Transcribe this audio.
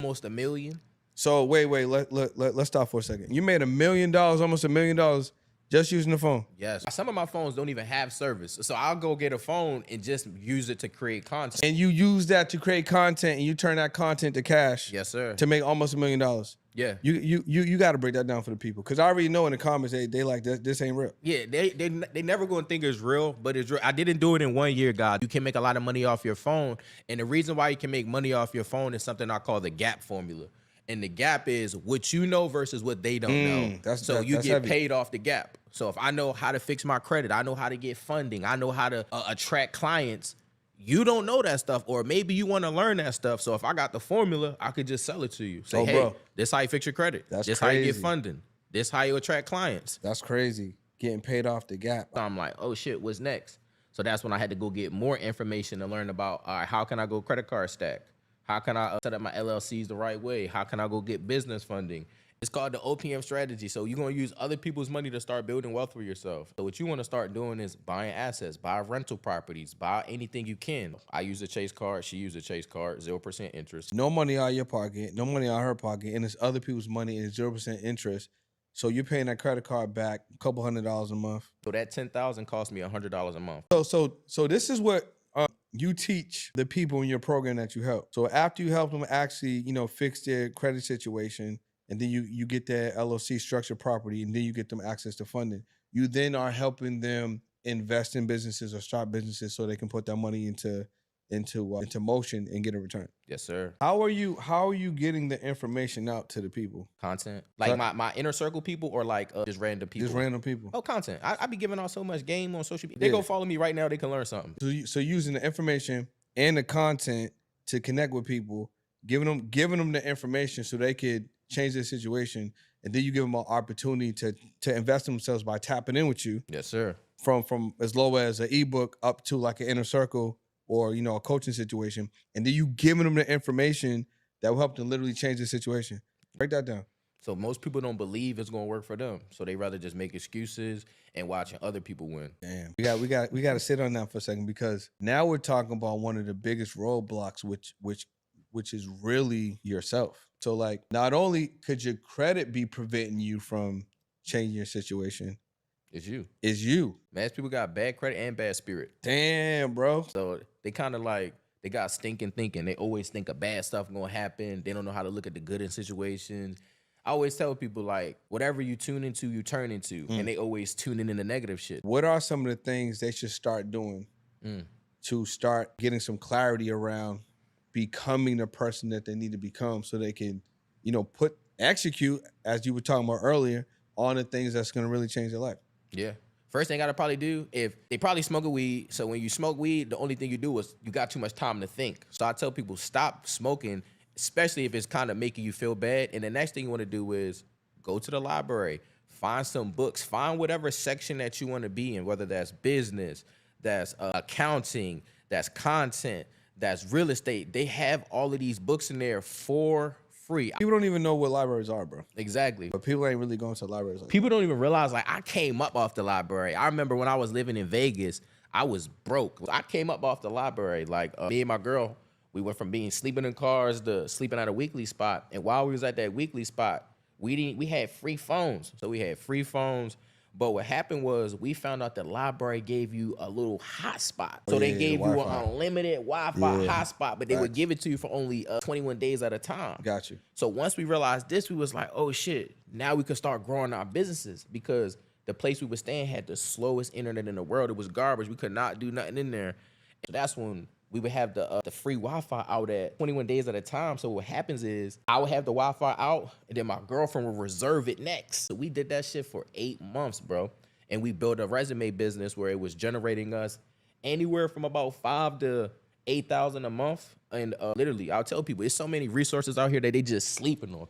almost $1 million. So wait, let's stop for a second. You made $1 million, almost $1 million, just using the phone. Yes. Some of my phones don't even have service. So I'll go get a phone and just use it to create content. And you use that to create content, and you turn that content to cash. Yes, sir. To make almost $1 million. Yeah. You got to break that down for the people, because I already know in the comments they like this ain't real. Yeah, they never gonna think it's real, but it's real. I didn't do it in 1 year, guys. You can make a lot of money off your phone, and the reason why you can make money off your phone is something I call the gap formula. And the gap is what you know versus what they don't know. So you get heavy. paid off the gap. So if I know how to fix my credit, I know how to get funding, I know how to attract clients. You don't know that stuff, or maybe you want to learn that stuff. So if I got the formula, I could just sell it to you. Say, hey, bro, this how you fix your credit. This how you get funding. This how you attract clients. That's crazy. Getting paid off the gap. So I'm like, oh shit, what's next? So that's when I had to go get more information to learn about, all right, how can I go credit card stack? How can I set up my LLCs the right way? How can I go get business funding? It's called the OPM strategy. So you're going to use other people's money to start building wealth for yourself. So what you want to start doing is buying assets, buy rental properties, buy anything you can. I use a Chase card. She used a Chase card, 0% interest. No money out of your pocket, no money out of her pocket, and it's other people's money and it's 0% interest. So you're paying that credit card back a couple $100 a month. So that $10,000 cost me $100 a month. So this is what you teach the people in your program that you help. So after you help them actually, fix their credit situation, and then you get their LLC structured property, and then you get them access to funding, you then are helping them invest in businesses or start businesses so they can put that money into motion and get a return. Yes, sir. How are you getting the information out to the people? Content. Like my inner circle people, or like just random people? Just random people. Oh, content. I be giving out so much game on social media. They go follow me right now. They can learn something. So using the information and the content to connect with people, giving them the information so they could change their situation, and then you give them an opportunity to invest in themselves by tapping in with you. Yes, sir. From as low as an ebook up to like an inner circle, or a coaching situation, and then you giving them the information that will help them literally change the situation. Break that down. So most people don't believe it's gonna work for them, so they rather just make excuses and watching other people win. Damn, we got to sit on that for a second, because now we're talking about one of the biggest roadblocks, which is really yourself. So like, not only could your credit be preventing you from changing your situation, it's you. Man, people got bad credit and bad spirit. Damn, bro. So they kind of like, they got stinking thinking. They always think of bad stuff gonna happen. They don't know how to look at the good in situations. I always tell people, like, whatever you tune into, you turn into. And they always tune in the negative shit. What are some of the things they should start doing to start getting some clarity around becoming the person that they need to become, so they can, execute, as you were talking about earlier, on the things that's gonna really change their life? Yeah. First thing I gotta probably do, if they probably smoke a weed. So when you smoke weed, the only thing you do is you got too much time to think. So I tell people, stop smoking, especially if it's kind of making you feel bad. And the next thing you want to do is go to the library, find some books, find whatever section that you want to be in, whether that's business, that's accounting, that's content, that's real estate. They have all of these books in there for free. People don't even know what libraries are, bro. Exactly. But people ain't really going to libraries. People don't even realize, like, I came up off the library. I remember when I was living in Vegas, I was broke. I came up off the library. Like, me and my girl, we went from sleeping in cars to sleeping at a weekly spot. And while we was at that weekly spot, we had free phones. So we had free phones. But what happened was, we found out the library gave you a little hotspot. So they gave you an unlimited Wi-Fi hotspot, but they would give it to you for only 21 days at a time. Got you. So once we realized this, we was like, oh shit, now we could start growing our businesses, because the place we were staying had the slowest internet in the world. It was garbage. We could not do nothing in there. So that's when we would have the free Wi-Fi out at 21 days at a time. So what happens is, I would have the Wi-Fi out, and then my girlfriend would reserve it next. So we did that shit for 8 months, bro. And we built a resume business where it was generating us anywhere from about $5,000 to $8,000 a month. And literally, I'll tell people, there's so many resources out here that they just sleeping on.